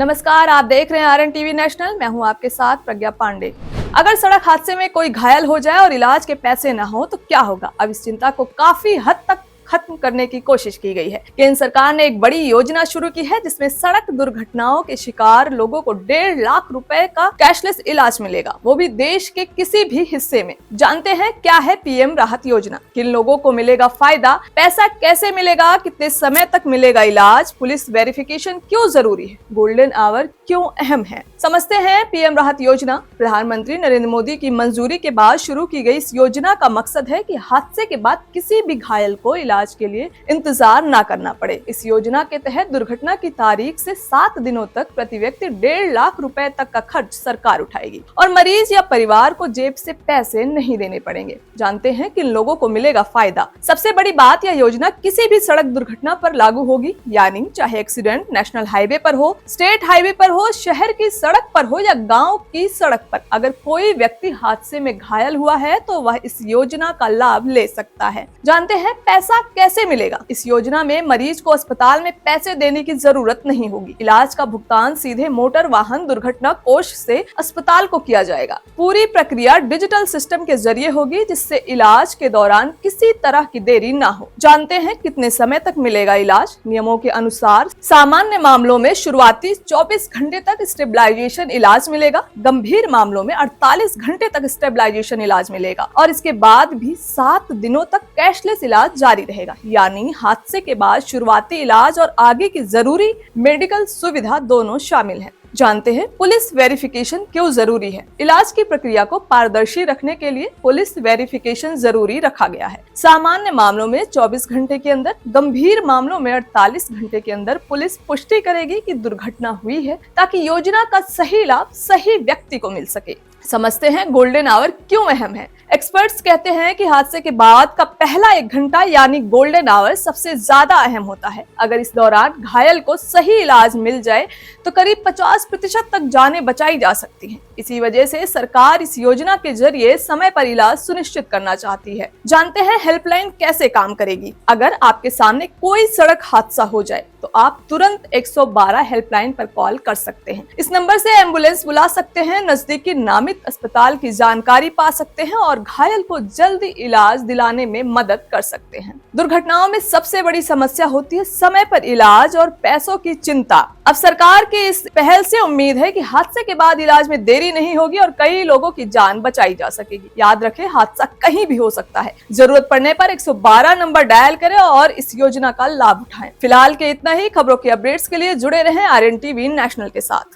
नमस्कार, आप देख रहे हैं आरएन टीवी नेशनल। मैं हूं आपके साथ प्रज्ञा पांडे। अगर सड़क हादसे में कोई घायल हो जाए और इलाज के पैसे न हो तो क्या होगा? अब इस चिंता को काफी हद तक खत्म करने की कोशिश की गई है। केंद्र सरकार ने एक बड़ी योजना शुरू की है जिसमें सड़क दुर्घटनाओं के शिकार लोगों को 1.5 लाख रुपए का कैशलेस इलाज मिलेगा, वो भी देश के किसी भी हिस्से में। जानते हैं क्या है पीएम राहत योजना, किन लोगों को मिलेगा फायदा, पैसा कैसे मिलेगा, कितने समय तक मिलेगा इलाज, पुलिस वेरिफिकेशन क्यों जरूरी है, गोल्डन आवर क्यों अहम है। समझते हैं पीएम राहत योजना। प्रधानमंत्री नरेंद्र मोदी की मंजूरी के बाद शुरू की गई इस योजना का मकसद है कि हादसे के बाद किसी भी घायल को इलाज के लिए इंतजार न करना पड़े। इस योजना के तहत दुर्घटना की तारीख से 7 दिनों तक प्रति व्यक्ति 1.5 लाख रुपए तक का खर्च सरकार उठाएगी और मरीज या परिवार को जेब से पैसे नहीं देने पड़ेंगे। जानते हैं किन लोगों को मिलेगा फायदा। सबसे बड़ी बात, यह योजना किसी भी सड़क दुर्घटना पर लागू होगी, यानी चाहे एक्सीडेंट नेशनल हाईवे पर हो, स्टेट हाईवे पर हो, शहर की सड़क पर हो या गाँव की सड़क पर। अगर कोई व्यक्ति हादसे में घायल हुआ है तो वह इस योजना का लाभ ले सकता है। जानते हैं पैसा कैसे मिलेगा। इस योजना में मरीज को अस्पताल में पैसे देने की जरूरत नहीं होगी। इलाज का भुगतान सीधे मोटर वाहन दुर्घटना कोष से अस्पताल को किया जाएगा। पूरी प्रक्रिया डिजिटल सिस्टम के जरिए होगी जिससे इलाज के दौरान किसी तरह की देरी ना हो। जानते हैं कितने समय तक मिलेगा इलाज। नियमों के अनुसार सामान्य मामलों में शुरुआती 24 घंटे तक स्टेबलाइजेशन इलाज मिलेगा, गंभीर मामलों में 48 घंटे तक स्टेबलाइजेशन इलाज मिलेगा और इसके बाद भी 7 दिनों तक कैशलेस इलाज जारी रहेगा। यानी हादसे के बाद शुरुआती इलाज और आगे की जरूरी मेडिकल सुविधा दोनों शामिल है। जानते हैं पुलिस वेरिफिकेशन क्यों जरूरी है। इलाज की प्रक्रिया को पारदर्शी रखने के लिए पुलिस वेरिफिकेशन जरूरी रखा गया है। सामान्य मामलों में 24 घंटे के अंदर, गंभीर मामलों में 48 घंटे के अंदर पुलिस पुष्टि करेगी कि दुर्घटना हुई है, ताकि योजना का सही लाभ सही व्यक्ति को मिल सके। समझते हैं गोल्डन आवर क्यों अहम है। एक्सपर्ट्स कहते हैं कि हादसे के बाद का पहला 1 घंटा यानी गोल्डन आवर सबसे ज्यादा अहम होता है। अगर इस दौरान घायल को सही इलाज मिल जाए तो करीब 50% तक जानें बचाई जा सकती हैं। इसी वजह से सरकार इस योजना के जरिए समय पर इलाज सुनिश्चित करना चाहती है। जानते हैं हेल्पलाइन कैसे काम करेगी। अगर आपके सामने कोई सड़क हादसा हो जाए तो आप तुरंत 112 हेल्पलाइन पर कॉल कर सकते हैं। इस नंबर से एम्बुलेंस बुला सकते हैं, नजदीकी नामित अस्पताल की जानकारी पा सकते हैं और घायल को जल्दी इलाज दिलाने में मदद कर सकते हैं। दुर्घटनाओं में सबसे बड़ी समस्या होती है समय पर इलाज और पैसों की चिंता। अब सरकार की इस पहल से उम्मीद है कि हादसे के बाद इलाज में देरी नहीं होगी और कई लोगों की जान बचाई जा सकेगी। याद रखें, हादसा कहीं भी हो सकता है। जरूरत पड़ने पर 112 नंबर डायल करें और इस योजना का लाभ उठाएं। फिलहाल के इतना ही। खबरों के अपडेट्स के लिए जुड़े रहें आरएन टीवी नेशनल के साथ।